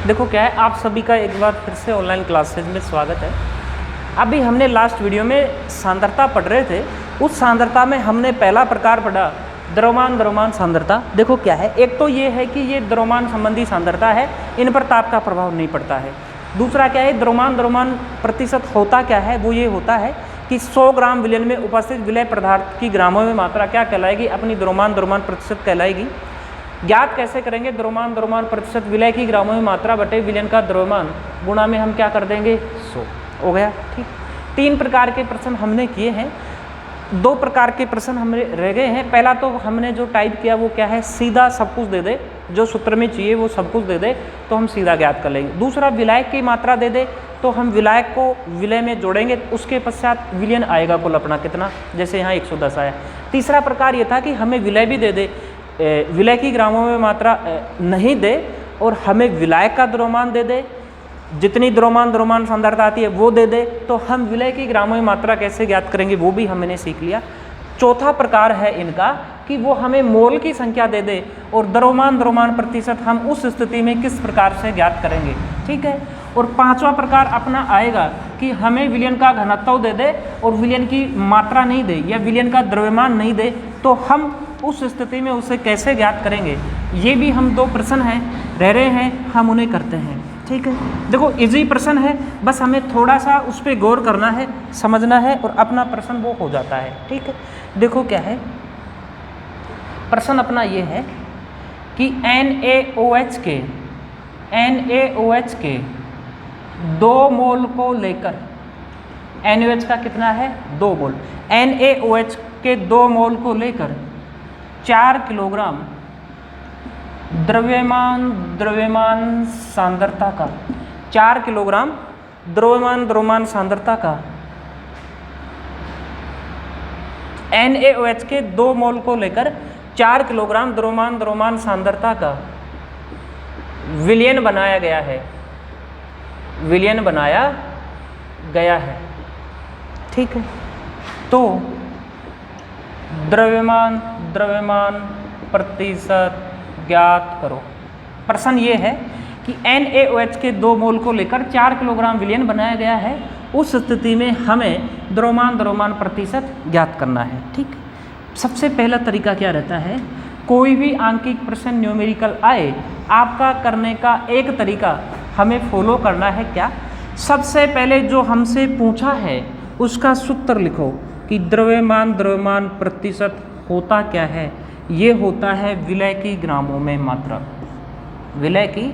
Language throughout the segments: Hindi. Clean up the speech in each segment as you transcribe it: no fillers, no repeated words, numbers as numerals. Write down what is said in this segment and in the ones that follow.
देखो क्या है, आप सभी का एक बार फिर से ऑनलाइन क्लासेज में स्वागत है। अभी हमने लास्ट वीडियो में सांद्रता पढ़ रहे थे। उस सांद्रता में हमने पहला प्रकार पढ़ा द्रव्यमान सांद्रता। देखो क्या है, एक तो ये है कि ये द्रव्यमान संबंधी सांद्रता है, इन पर ताप का प्रभाव नहीं पड़ता है। दूसरा क्या है, द्रव्यमान प्रतिशत होता क्या है, वो ये होता है कि 100 ग्राम विलयन में उपस्थित विलय पदार्थ की ग्रामों में मात्रा क्या कहलाएगी, अपनी द्रव्यमान प्रतिशत कहलाएगी। ज्ञात कैसे करेंगे, द्रव्यमान प्रतिशत विलय की ग्रामों में मात्रा बटे विलयन का द्रव्यमान गुणा में हम क्या कर देंगे 100 हो गया। ठीक, 3 प्रकार के प्रश्न हमने किए हैं, 2 प्रकार के प्रश्न हमें रह गए हैं। पहला तो हमने जो टाइप किया वो क्या है, सीधा सब कुछ दे दे, जो सूत्र में चाहिए वो सब कुछ दे दे तो हम सीधा ज्ञात कर लेंगे। दूसरा विलायक की मात्रा दे दे तो हम विलायक को विलय में जोड़ेंगे, उसके पश्चात विलयन आएगा कुल अपना कितना, जैसे यहाँ 110 आया। तीसरा प्रकार ये था कि हमें विलय भी दे दे, विलय की ग्रामों में मात्रा नहीं दे और हमें विलायक का द्रव्यमान दे दे, जितनी द्रव्यमान सांद्रता आती है वो दे दे, तो हम विलय की ग्रामों में मात्रा कैसे ज्ञात करेंगे वो भी हमने सीख लिया। चौथा प्रकार है इनका कि वो हमें मोल की संख्या दे दे और द्रव्यमान प्रतिशत हम उस स्थिति में किस प्रकार से ज्ञात करेंगे। ठीक है, और पांचवा प्रकार अपना आएगा कि हमें विलयन का घनत्व दे दे और विलयन की मात्रा नहीं दे या विलयन का द्रव्यमान नहीं दे, तो हम उस स्थिति में उसे कैसे ज्ञात करेंगे। ये भी हम 2 प्रश्न हैं रह रहे हैं, हम उन्हें करते हैं। ठीक है, देखो इजी प्रश्न है, बस हमें थोड़ा सा उस पर गौर करना है, समझना है और अपना प्रश्न वो हो जाता है। ठीक है, देखो क्या है, प्रश्न अपना ये है कि NaOH के 2 मोल को लेकर, NaOH का कितना है 2 मोल, NaOH के 2 मोल को लेकर 4 किलोग्राम द्रव्यमान सांद्रता का, 4 किलोग्राम द्रव्यमान सांद्रता का NaOH के 2 मोल को लेकर 4 किलोग्राम द्रव्यमान सांद्रता का विलयन बनाया गया है, विलयन बनाया गया है। ठीक है, तो द्रव्यमान प्रतिशत ज्ञात करो। प्रश्न ये है कि NaOH के 2 मोल को लेकर 4 किलोग्राम विलयन बनाया गया है, उस स्थिति में हमें द्रव्यमान प्रतिशत ज्ञात करना है। ठीक, सबसे पहला तरीका क्या रहता है, कोई भी आंकिक प्रश्न न्यूमेरिकल आए, आपका करने का एक तरीका हमें फॉलो करना है। क्या, सबसे पहले जो हमसे पूछा है उसका सूत्र लिखो कि द्रव्यमान प्रतिशत होता क्या है। ये होता है विलय की ग्रामों में मात्रा, विलय की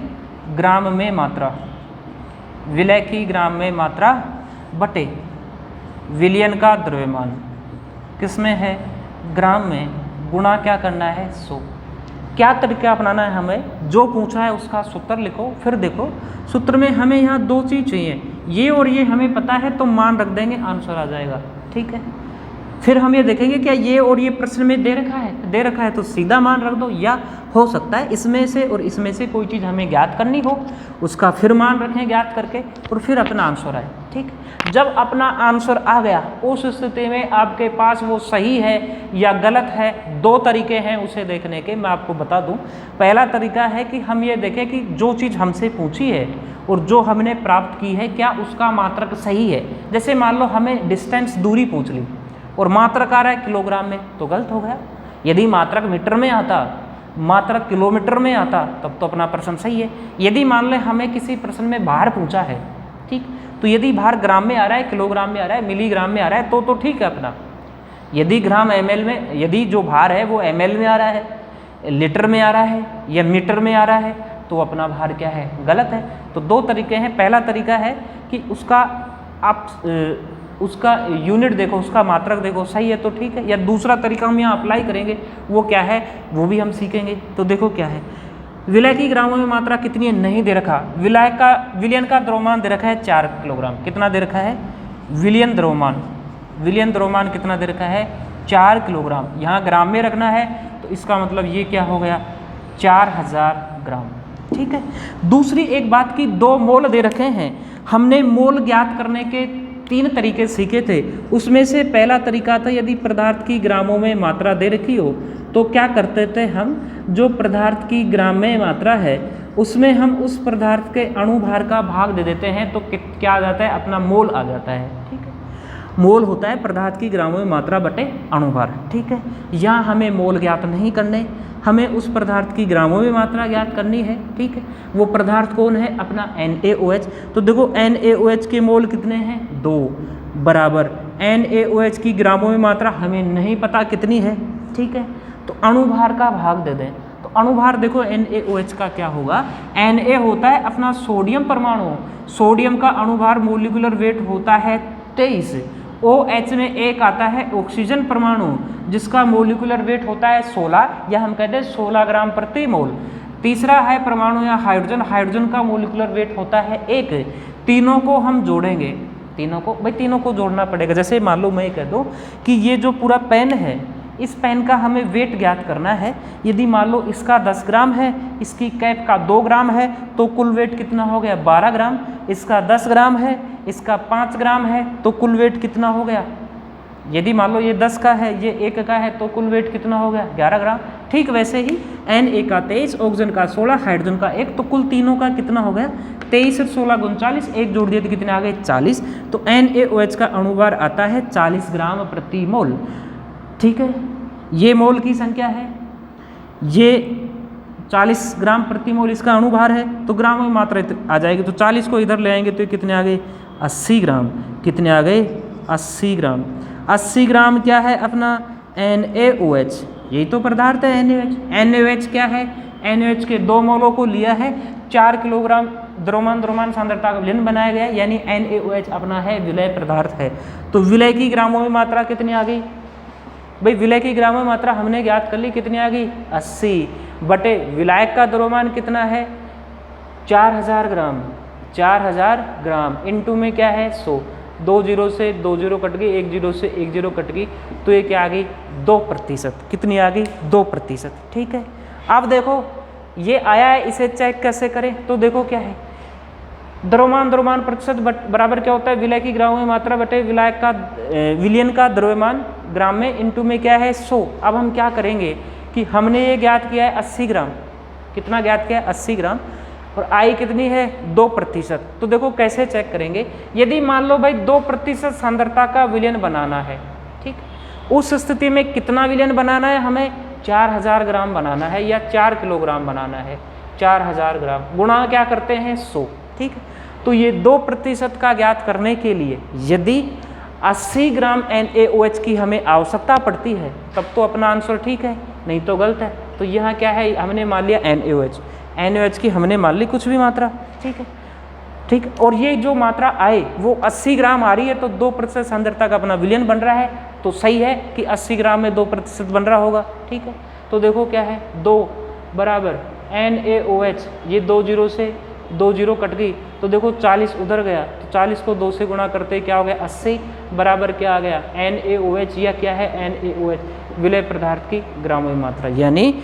ग्राम में मात्रा, विलय की ग्राम में मात्रा बटे विलयन का द्रव्यमान, किसमें है ग्राम में, गुणा क्या करना है 100। क्या तरीका अपनाना है, हमें जो पूछा है उसका सूत्र लिखो। फिर देखो सूत्र में हमें यहाँ 2 चीज़ चाहिए, ये और ये हमें पता है तो मान रख देंगे, आंसर आ जाएगा। ठीक है, फिर हम ये देखेंगे क्या ये और ये प्रश्न में दे रखा है तो सीधा मान रख दो, या हो सकता है इसमें से और इसमें से कोई चीज़ हमें ज्ञात करनी हो, उसका फिर मान रखें ज्ञात करके और फिर अपना आंसर आए। ठीक, जब अपना आंसर आ गया उस स्थिति में आपके पास वो सही है या गलत है, 2 तरीके हैं उसे देखने के, मैं आपको बता दूं। पहला तरीका है कि हम ये देखें कि जो चीज़ हमसे पूछी है और जो हमने प्राप्त की है क्या उसका मात्रक सही है। जैसे मान लो हमें डिस्टेंस दूरी पूछ ली और मात्रक आ रहा है किलोग्राम में, तो गलत हो गया। यदि मात्रक मीटर में आता, मात्रक किलोमीटर में आता, तब तो अपना प्रश्न सही है। यदि मान लें हमें किसी प्रश्न में भार पूछा है, ठीक, तो यदि भार ग्राम में आ रहा है, किलोग्राम में आ रहा है, मिलीग्राम में आ रहा है, तो ठीक है अपना। यदि ग्राम ml में, यदि जो भार है वो ml में आ रहा है, लीटर में आ रहा है या मीटर में आ रहा है, तो अपना भार क्या है, गलत है। तो 2 तरीके हैं। पहला तरीका है कि उसका आप उसका यूनिट देखो, उसका मात्रक देखो, सही है तो ठीक है। या दूसरा तरीका हम यहाँ अप्लाई करेंगे, वो क्या है वो भी हम सीखेंगे। तो देखो क्या है, विलय की ग्रामों में मात्रा कितनी है नहीं दे रखा, विलयन का द्रव्यमान दे रखा है 4 किलोग्राम। कितना दे रखा है, विलयन द्रव्यमान कितना दे रखा है 4 किलोग्राम। यहाँ ग्राम में रखना है तो इसका मतलब ये क्या हो गया 4000 ग्राम। ठीक है, दूसरी एक बात की 2 मोल दे रखे हैं, हमने मोल ज्ञात करने के 3 तरीके सीखे थे। उसमें से पहला तरीका था यदि पदार्थ की ग्रामों में मात्रा दे रखी हो तो क्या करते थे हम, जो पदार्थ की ग्राम में मात्रा है उसमें हम उस पदार्थ के अणुभार का भाग दे देते हैं तो क्या आ जाता है, अपना मोल आ जाता है। ठीक है, मोल होता है पदार्थ की ग्रामों में मात्रा बटे अणुभार। ठीक है, यहाँ हमें मोल ज्ञात नहीं करने, हमें उस पदार्थ की ग्रामों में मात्रा ज्ञात करनी है। ठीक है, वो पदार्थ कौन है, अपना NaOH। तो देखो NaOH के मोल कितने हैं, 2 बराबर NaOH की ग्रामों में मात्रा हमें नहीं पता कितनी है। ठीक है, तो अणुभार का भाग दे दें तो अणुभार देखो NaOH का क्या होगा, Na होता है अपना सोडियम परमाणु, सोडियम का अणुभार मोलिकुलर वेट होता है 23। OH में एक आता है ऑक्सीजन परमाणु जिसका मोलिकुलर वेट होता है 16 या हम कहते हैं 16 ग्राम प्रति मोल। तीसरा है परमाणु या हाइड्रोजन, हाइड्रोजन का मोलिकुलर वेट होता है 1। तीनों को हम जोड़ेंगे, तीनों को जोड़ना पड़ेगा। जैसे मान लो मैं कह दूं कि ये जो पूरा पेन है, इस पेन का हमें वेट ज्ञात करना है। यदि मान लो इसका 10 ग्राम है, इसकी कैप का 2 ग्राम है, तो कुल वेट कितना हो गया, 12 ग्राम। इसका 10 ग्राम है, इसका 5 ग्राम है, तो कुल वेट कितना हो गया, यदि मान लो ये 10 का है, ये 1 का है, तो कुल वेट कितना हो गया, 11 ग्राम। ठीक वैसे ही Na का 23, ऑक्सीजन का 16, हाइड्रोजन का 1, तो कुल तीनों का कितना हो गया, 23 और 16 39, 1 जोड़ दिए तो कितने आ गए, 40। तो NaOH का अणुभार आता है 40 ग्राम प्रति मोल। ठीक है, ये मोल की संख्या है, ये 40 ग्राम प्रति मोल इसका अणुभार है, तो ग्राम में मात्रा आ जाएगी। तो 40 को इधर ले आएंगे तो कितने आ गए, 80 ग्राम। कितने आ गए, 80 ग्राम। 80 ग्राम क्या है अपना NaOH, यही तो पदार्थ है NaOH। NaOH क्या है, NaOH के 2 मोलों को लिया है, 4 किलोग्राम द्रव्यमान सांद्रता का विलयन बनाया गया, यानी NaOH अपना है विलय पदार्थ है। तो विलय की ग्रामों में मात्रा कितनी आ गई भाई, विलय की ग्रामों में मात्रा हमने ज्ञात कर ली, कितनी आ गई, 80 बटे विलायक का द्रव्यमान कितना है, 4000 ग्राम। 4000 ग्राम इनटू में क्या है, 100। 2 जीरो से 2 जीरो कट गई, 1 जीरो से 1 जीरो कट गई, तो ये क्या आ गई, 2%। कितनी आ गई, 2%। ठीक है, अब देखो ये आया है, इसे चेक कैसे करें, तो देखो क्या है, द्रव्यमान प्रतिशत बराबर क्या होता है, विलय की ग्रामों में मात्रा बटे विलायक का विलयन का द्रव्यमान ग्राम में, इनटू में क्या है, 100। अब हम क्या करेंगे कि हमने ये ज्ञात किया है 80 ग्राम, कितना ज्ञात किया है, 80 ग्राम, और आई कितनी है, 2%। तो देखो कैसे चेक करेंगे, यदि मान लो भाई 2% सांद्रता का विलयन बनाना है, ठीक, उस स्थिति में कितना विलयन बनाना है, हमें 4000 ग्राम बनाना है या 4 किलोग्राम बनाना है। 4000 ग्राम गुणा क्या करते हैं, 100। ठीक है, तो ये 2% का ज्ञात करने के लिए यदि 80 ग्राम NaOH की हमें आवश्यकता पड़ती है, तब तो अपना आंसर ठीक है, नहीं तो गलत है। तो यहाँ क्या है, हमने मान लिया NaOH की हमने मान ली कुछ भी मात्रा। ठीक है, ठीक, और ये जो मात्रा आए वो 80 ग्राम आ रही है, तो 2% सांद्रता का अपना विलयन बन रहा है, तो सही है कि 80 ग्राम में 2% बन रहा होगा। ठीक है, तो देखो क्या है, 2 बराबर NaOH, ये 2 जीरो से 2 जीरो कट गई, तो देखो 40 उधर गया, तो 40 को 2 से गुणा करते क्या हो गया, 80 बराबर क्या आ गया, NaOH, या क्या है, NaOH विलय पदार्थ की ग्रामों में मात्रा, यानी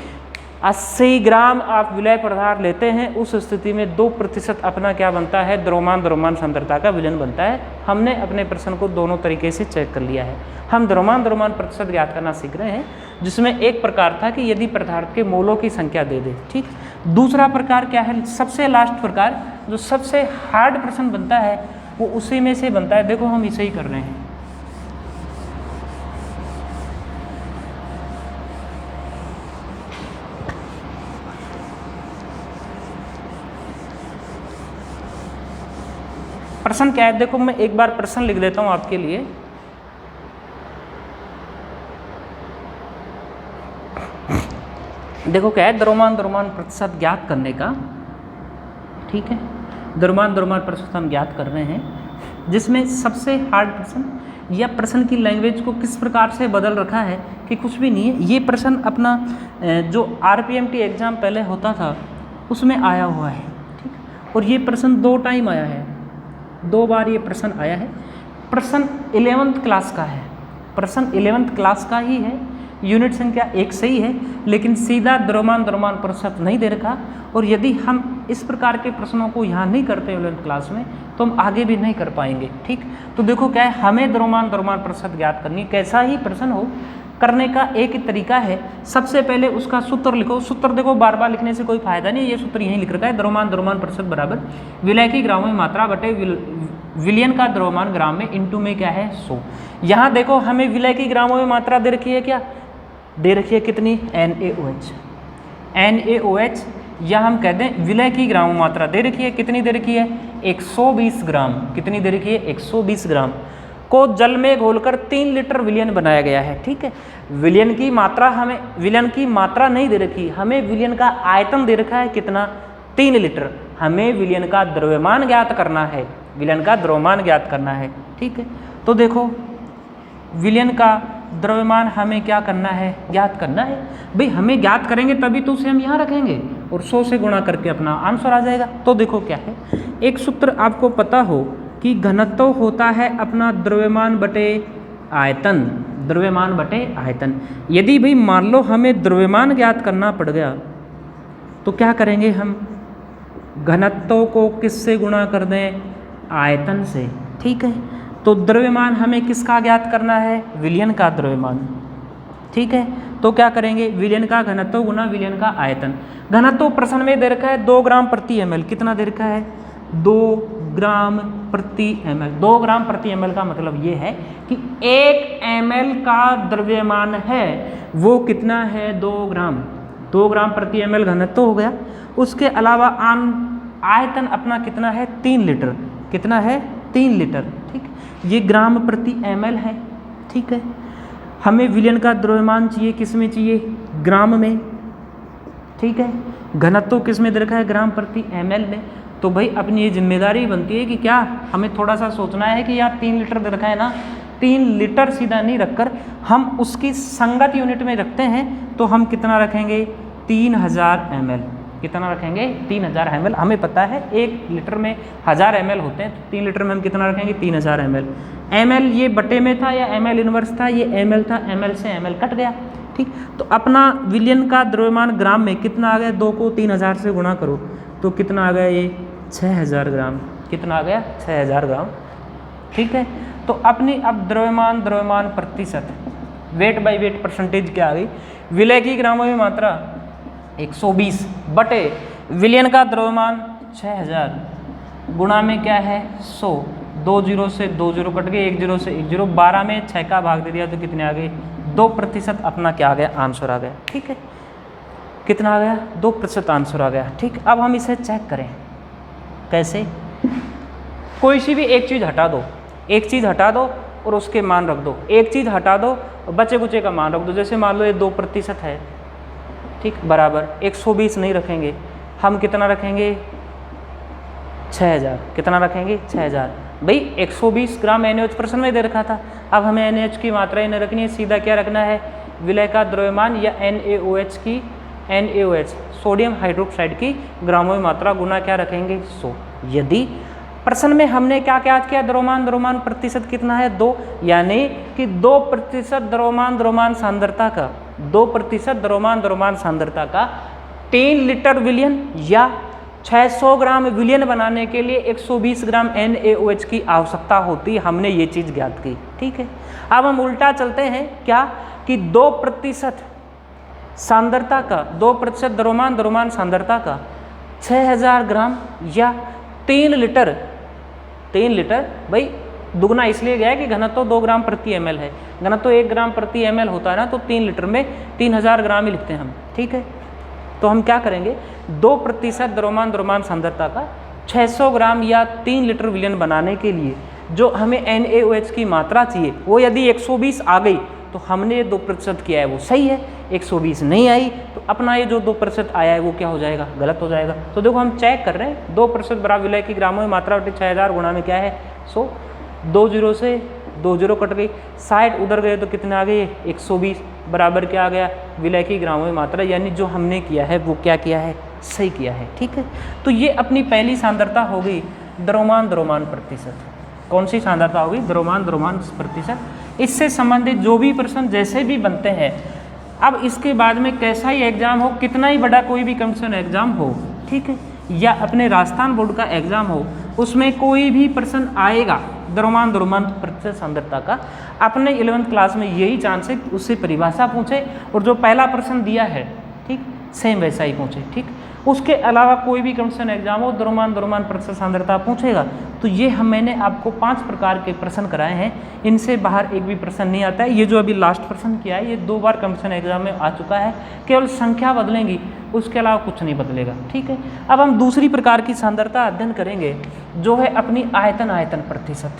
80 ग्राम आप विलय पदार्थ लेते हैं, उस स्थिति में 2% अपना क्या बनता है, द्रव्यमान सांद्रता का विलयन बनता है। हमने अपने प्रश्न को दोनों तरीके से चेक कर लिया है। हम द्रव्यमान प्रतिशत ज्ञात करना सीख रहे हैं, जिसमें एक प्रकार था कि यदि पदार्थ के मोलों की संख्या दे दे। ठीक, दूसरा प्रकार क्या है, सबसे लास्ट प्रकार जो सबसे हार्ड प्रश्न बनता है वो उसी में से बनता है। देखो हम इसे ही कर रहे हैं। प्रश्न क्या है, देखो मैं एक बार प्रश्न लिख देता हूं आपके लिए। देखो क्या है, द्रव्यमान प्रतिशत ज्ञात करने का। ठीक है, द्रव्यमान प्रतिशत हम ज्ञात कर रहे हैं, जिसमें सबसे हार्ड प्रश्न या प्रश्न की लैंग्वेज को किस प्रकार से बदल रखा है कि कुछ भी नहीं है। ये प्रश्न अपना जो RPMT एग्ज़ाम पहले होता था उसमें आया हुआ है। ठीक, और ये प्रश्न 2 टाइम आया है, 2 बार ये प्रश्न आया है। प्रश्न 11th क्लास का है, प्रश्न 11th क्लास का ही है, यूनिट संख्या 1 सही है, लेकिन सीधा द्रव्यमान प्रतिशत नहीं दे रखा। और यदि हम इस प्रकार के प्रश्नों को यहाँ नहीं करते 11th क्लास में, तो हम आगे भी नहीं कर पाएंगे। ठीक, तो देखो क्या है, हमें द्रव्यमान प्रतिशत ज्ञात करनी, कैसा ही प्रश्न हो, करने का एक ही तरीका है, सबसे पहले उसका सूत्र लिखो। सूत्र देखो बार बार लिखने से कोई फायदा नहीं, ये सूत्र यहीं लिख रखा है, द्रव्यमान प्रतिशत बराबर विलय की ग्रामों में मात्रा बटे विलयन का द्रव्यमान ग्राम में इंटू में क्या है 100। यहाँ देखो हमें विलय की ग्रामों में मात्रा दे रखी है, क्या दे रखी है, कितनी, NaOH। NaOH या हम कहते हैं विलय की ग्राम मात्रा दे रखी है, कितनी दे रखी है 120 ग्राम, कितनी दे रखी है 120 ग्राम को जल में घोलकर 3 लीटर विलयन बनाया गया है। ठीक है, विलयन की मात्रा हमें, विलयन की मात्रा नहीं दे रखी, हमें विलयन का आयतन दे रखा है, कितना 3 लीटर। हमें विलयन का द्रव्यमान ज्ञात करना है, विलयन का द्रव्यमान ज्ञात करना है। ठीक है, तो देखो विलयन का द्रव्यमान हमें क्या करना है, ज्ञात करना है। भाई हमें ज्ञात करेंगे तभी तो उसे हम यहाँ रखेंगे और 100 से गुणा करके अपना आंसर आ जाएगा। तो देखो क्या है, एक सूत्र आपको पता हो कि घनत्व होता है अपना द्रव्यमान बटे आयतन, द्रव्यमान बटे आयतन। यदि भाई मान लो हमें द्रव्यमान ज्ञात करना पड़ गया तो क्या करेंगे हम, घनत्व को किससे गुणा कर दें, आयतन से। ठीक है, तो द्रव्यमान हमें किसका ज्ञात करना है, विलयन का द्रव्यमान। ठीक है, तो क्या करेंगे, विलयन का घनत्व गुना विलयन का आयतन। घनत्व प्रश्न में दे रखा है 2 ग्राम प्रति ml, कितना दे रखा है 2 ग्राम प्रति ml। 2 ग्राम प्रति ml का मतलब ये है कि 1 ml का द्रव्यमान है वो कितना है 2 ग्राम, 2 ग्राम प्रति ml घनत्व हो गया। उसके अलावा आयतन अपना कितना है 3 लीटर, कितना है 3 लीटर। ठीक, ये ग्राम प्रति ml है। ठीक है, हमें विलयन का द्रव्यमान चाहिए, किस में चाहिए, ग्राम में। ठीक है, घनत्व किस में दे रखा है, ग्राम प्रति ml में। तो भाई अपनी ये जिम्मेदारी बनती है कि क्या हमें थोड़ा सा सोचना है कि यहाँ 3 लीटर दे रखा है ना, 3 लीटर सीधा नहीं रखकर हम उसकी संगत यूनिट में रखते हैं, तो हम कितना रखेंगे 3000 ml, कितना रखेंगे 3000 ml। हमें पता है 1 लीटर में 1000 ml होते हैं, तो 3 लीटर में हम कितना रखेंगे 3000 ml। ml ये बटे में था या ml इनवर्स था, ये ml था, ml से ml कट गया। ठीक, तो अपना विलयन का द्रव्यमान ग्राम में कितना आ गया, 2 को 3000 से गुणा करो तो कितना आ गया, ये 6000 ग्राम, कितना आ गया 6000 ग्राम। ठीक है, तो अपनी अब द्रव्यमान प्रतिशत, वेट बाई वेट परसेंटेज क्या आ गई, विलय की ग्रामों में मात्रा 120 बटे विलयन का द्रव्यमान 6000 गुणा में क्या है 100, 2 जीरो से 2 जीरो कट गए, 1 जीरो से 1 जीरो, 12 में 6 का भाग दे दिया तो कितने आ गए 2% अपना क्या आ गया, आंसर आ गया। ठीक है, कितना आ गया 2% आंसर आ गया। ठीक, अब हम इसे चेक करें कैसे, कोई सी भी एक चीज़ हटा दो, एक चीज़ हटा दो और उसके मान रख दो, एक चीज़ हटा दो और बचे कुचे का मान रख दो। जैसे मान लो ये 2% है, ठीक, बराबर 120 नहीं रखेंगे, हम कितना रखेंगे 6000, कितना रखेंगे 6000। भाई 120 ग्राम NaOH प्रश्न में दे रखा था, अब हमें NaOH की मात्रा ही नहीं रखनी है, सीधा क्या रखना है विलय का द्रव्यमान या NaOH की, NaOH सोडियम हाइड्रोक्साइड की ग्रामों में मात्रा गुना क्या रखेंगे 100। यदि प्रश्न में हमने क्या किया, द्रव्यमान प्रतिशत कितना है 2, यानी कि 2% द्रव्यमान सांद्रता का, 2% द्रव्यमान सांद्रता का 3 लीटर विलयन या 600 ग्राम विलयन बनाने के लिए 120 ग्राम NaOH की आवश्यकता होती, हमने ये चीज़ ज्ञात की। ठीक है, अब हम उल्टा चलते हैं, क्या कि 2% सांद्रता का, 2% द्रव्यमान सांद्रता का 6000 ग्राम या 3 लीटर, भाई दुगना इसलिए गया है कि घनत्व 2 ग्राम प्रति ml है, घनत्व 1 ग्राम प्रति ml होता है ना, तो 3 लीटर में 3000 ग्राम ही लिखते हैं हम। ठीक है, तो हम क्या करेंगे 2% द्रव्यमान सांद्रता का 600 ग्राम या 3 लीटर विलयन बनाने के लिए जो हमें NaOH की मात्रा चाहिए वो यदि 120 आ गई तो हमने ये 2% किया है वो सही है, 120 नहीं आई तो अपना ये जो 2% आया है वो क्या हो जाएगा, गलत हो जाएगा। तो देखो हम चेक कर रहे हैं 2% बराबर विलय की ग्रामों में मात्रा बटे 6000 गुणा में क्या है 100, 2 जीरो से 2 जीरो कट गई, 60 उधर गए तो कितने आ गए 120 बराबर क्या आ गया विलय की ग्रामों में मात्रा, यानी जो हमने किया है वो क्या किया है, सही किया है। ठीक है, तो ये अपनी पहली सांद्रता हो गई द्रव्यमान प्रतिशत। कौन सी सांद्रता होगी, द्रव्यमान प्रतिशत। इससे संबंधित जो भी प्रश्न जैसे भी बनते हैं, अब इसके बाद में कैसा ही एग्जाम हो, कितना ही बड़ा कोई भी कंपटीशन एग्जाम हो, ठीक है, या अपने राजस्थान बोर्ड का एग्जाम हो, उसमें कोई भी प्रश्न आएगा द्रव्यमान प्रतिशत सांद्रता का, अपने 11th क्लास में यही चांस है उससे परिभाषा पूछे और जो पहला प्रश्न दिया है ठीक सेम वैसा ही पूछे। ठीक, उसके अलावा कोई भी कंपटीशन एग्जाम हो द्रव्यमान प्रतिशत सांद्रता पूछेगा तो ये मैंने आपको 5 प्रकार के प्रश्न कराए हैं, इनसे बाहर एक भी प्रश्न नहीं आता है। ये जो अभी लास्ट प्रश्न किया है ये 2 बार कंपटीशन एग्जाम में आ चुका है, केवल संख्या बदलेंगी उसके अलावा कुछ नहीं बदलेगा। ठीक है, अब हम दूसरी प्रकार की सांद्रता अध्ययन करेंगे जो है अपनी आयतन प्रतिशत।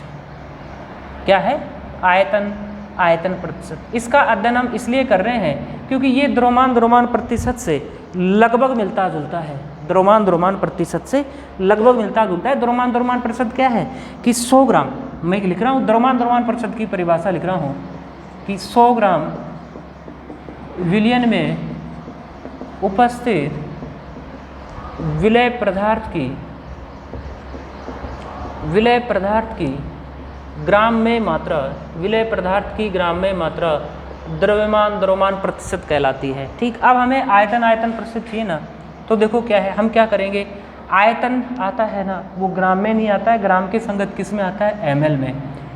क्या है? आयतन प्रतिशत। इसका अध्ययन हम इसलिए कर रहे हैं क्योंकि ये द्रव्यमान प्रतिशत से लगभग मिलता जुलता है। द्रव्यमान प्रतिशत से लगभग मिलता जुलता है। द्रव्यमान प्रतिशत क्या है कि 100 ग्राम, मैं लिख रहा हूँ द्रव्यमान प्रतिशत की परिभाषा लिख रहा हूँ कि 100 ग्राम विलयन में उपस्थित विलय पदार्थ की ग्राम में मात्रा, विलय पदार्थ की ग्राम में मात्रा द्रव्यमान प्रतिशत कहलाती है। ठीक, अब हमें आयतन प्रतिशत चाहिए ना, तो देखो क्या है, हम क्या करेंगे, आयतन आता है ना वो ग्राम में नहीं आता है, ग्राम के संगत किस में आता है? ml में।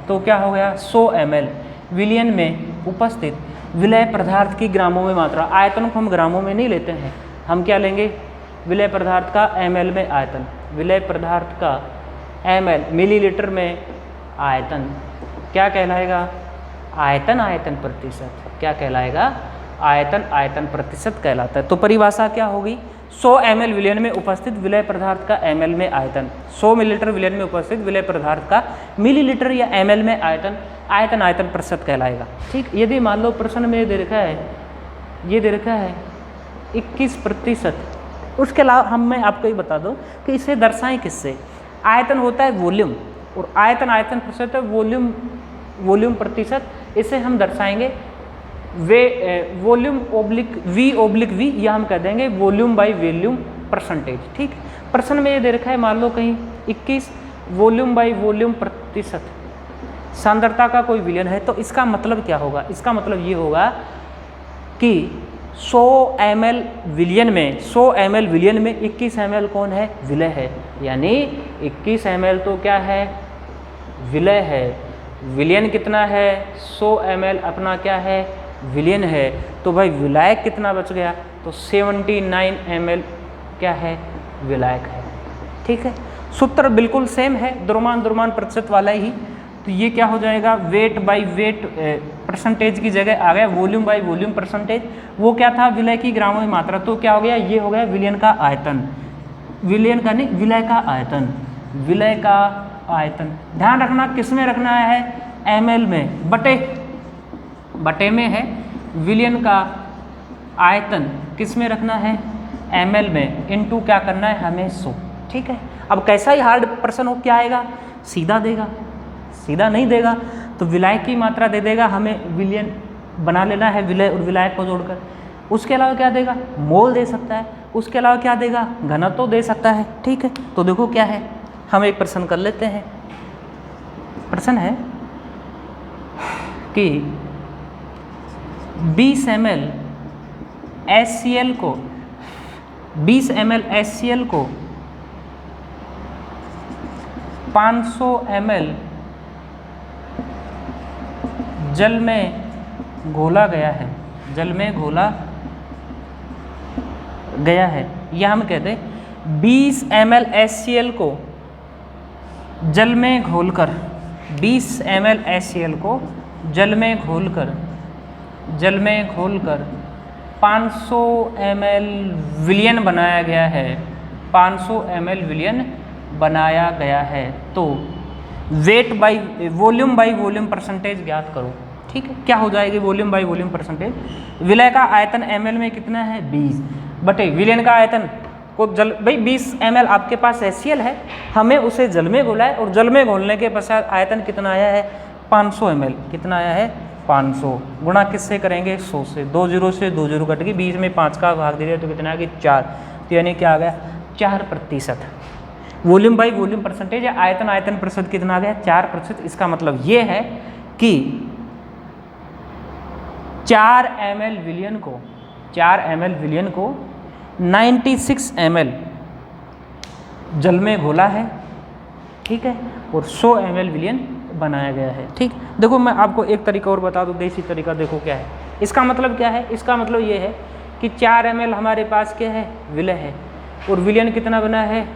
तो क्या हो गया 100 ml विलयन में उपस्थित विलय पदार्थ की ग्रामों में मात्रा। आयतन को हम ग्रामों में नहीं लेते हैं, हम क्या लेंगे विलय पदार्थ का ml में आयतन, विलय पदार्थ का ml मिलीलीटर में आयतन क्या कहलाएगा? आयतन प्रतिशत। क्या कहलाएगा? आयतन प्रतिशत कहलाता है। तो परिभाषा क्या होगी? 100 ml विलयन में उपस्थित विलय पदार्थ का ml में आयतन, 100 मिलीलीटर विलयन में उपस्थित विलय पदार्थ का मिलीलीटर या ml में आयतन प्रतिशत कहलाएगा। ठीक, यदि मान लो प्रश्न में ये दे रखा है 21%, उसके अलावा मैं आपको ये बता दूं कि इसे दर्शाएं किससे? आयतन होता है वॉल्यूम और आयतन प्रतिशत है वॉल्यूम प्रतिशत, इसे हम दर्शाएंगे वॉल्यूम वी या हम कह देंगे वॉल्यूम बाई वॉल्यूम परसेंटेज। ठीक, प्रश्न में ये दे रखा है मान लो कहीं 21 वॉल्यूम बाई वॉल्यूम प्रतिशत सांद्रता का कोई विलयन है, तो इसका मतलब क्या होगा? इसका मतलब ये होगा कि 100 ml विलयन में 21 ml कौन है? विलय है, यानी 21 ml तो क्या है? विलय है। विलयन कितना है? 100 ml अपना क्या है? विलयन है। तो भाई विलायक कितना बच गया? तो 79 ml क्या है? विलायक है। ठीक है, सूत्र बिल्कुल सेम है, द्रव्यमान प्रतिशत वाला ही। तो ये क्या हो जाएगा? वेट बाई वेट परसेंटेज की जगह आ गया वॉल्यूम बाई वॉल्यूम परसेंटेज। वो क्या था? विलय की ग्रामों में मात्रा। तो क्या हो गया? ये हो गया विलयन का आयतन, विलयन का नहीं विलय का आयतन, विलय का आयतन। ध्यान रखना किस में रखना है? ml में, बटे में है। विलयन का आयतन किस में रखना है? ml में, इनटू क्या करना है हमें? 100। ठीक है, अब कैसा ही हार्ड प्रश्न हो क्या आएगा? सीधा देगा, सीधा नहीं देगा तो विलायक की मात्रा दे देगा, हमें विलयन बना लेना है विलय और विलायक को जोड़कर। उसके अलावा क्या देगा? मोल दे सकता है, उसके अलावा क्या देगा? घनत्व तो दे सकता है। ठीक है, तो देखो क्या है, हम एक प्रश्न कर लेते हैं। प्रश्न है कि 20 ml HCl को 500 ml जल में घोला गया है, या हम कहते हैं 20 ml HCl को जल में घोलकर 500 ml विलयन बनाया गया है, 500 ml विलयन बनाया गया है। तो वेट बाई वॉल्यूम परसेंटेज ज्ञात करो। ठीक है, क्या हो जाएगी वॉल्यूम बाई वॉल्यूम परसेंटेज? विलय का आयतन ml में कितना है? 20 बटे विलयन का आयतन को जल, भाई 20 ml आपके पास HCl है, हमें उसे जल में घोला है और जल में घोलने के पश्चात आयतन कितना आया है? 500 ml। कितना आया है? 500 गुणा किससे करेंगे? 100 से। 2 0 से 2 0 कट गई, बीच में 5 का भाग दे दिया तो कितना आ गया? 4। तो यानी क्या आ गया? 4%। वॉल्यूम बाई वॉल्यूम परसेंटेज या आयतन प्रतिशत कितना आ गया? 4%। इसका मतलब ये है कि 4 ml विलयन को 96 ml जल में घोला है। ठीक है, और 100 ml विलयन बनाया गया है। ठीक, देखो मैं आपको एक तरीका और बता दूँ, देसी तरीका देखो क्या है। इसका मतलब क्या है, इसका मतलब ये है कि 4 ml हमारे पास क्या है, विलय है, और विलयन कितना बना है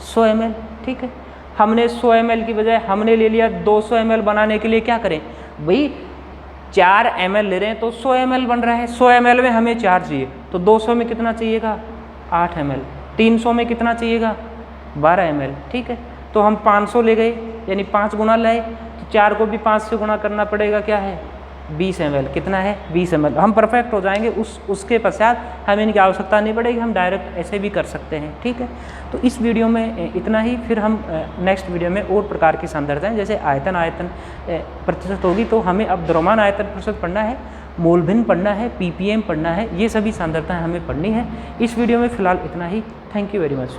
100 ml। ठीक है, हमने 100 ml की बजाय हमने ले लिया 200 ml। बनाने के लिए क्या करें भाई, 4 ml ले रहे हैं तो 100 ml बन रहा है, 100 ml में हमें 4 चाहिए, तो 200 में कितना चाहिएगा 8 ml, 300 में कितना चाहिएगा 12 ml। ठीक है, तो हम 500 ले गए, यानी 5 गुना लाए, तो 4 को भी 5 से गुना करना पड़ेगा, क्या है 20 ml। कितना है 20 ml। हम परफेक्ट हो जाएंगे, उसके पश्चात हमें इनकी आवश्यकता नहीं पड़ेगी, हम डायरेक्ट ऐसे भी कर सकते हैं। ठीक है, तो इस वीडियो में इतना ही, फिर हम नेक्स्ट वीडियो में और प्रकार की सांद्रताएं जैसे आयतन प्रतिशत होगी, तो हमें अब द्रव्यमान आयतन प्रतिशत पढ़ना है, मोल भिन्न पढ़ना है, ppm पढ़ना है, ये सभी सांद्रताएं हमें पढ़नी है। इस वीडियो में फिलहाल इतना ही। Thank you very much.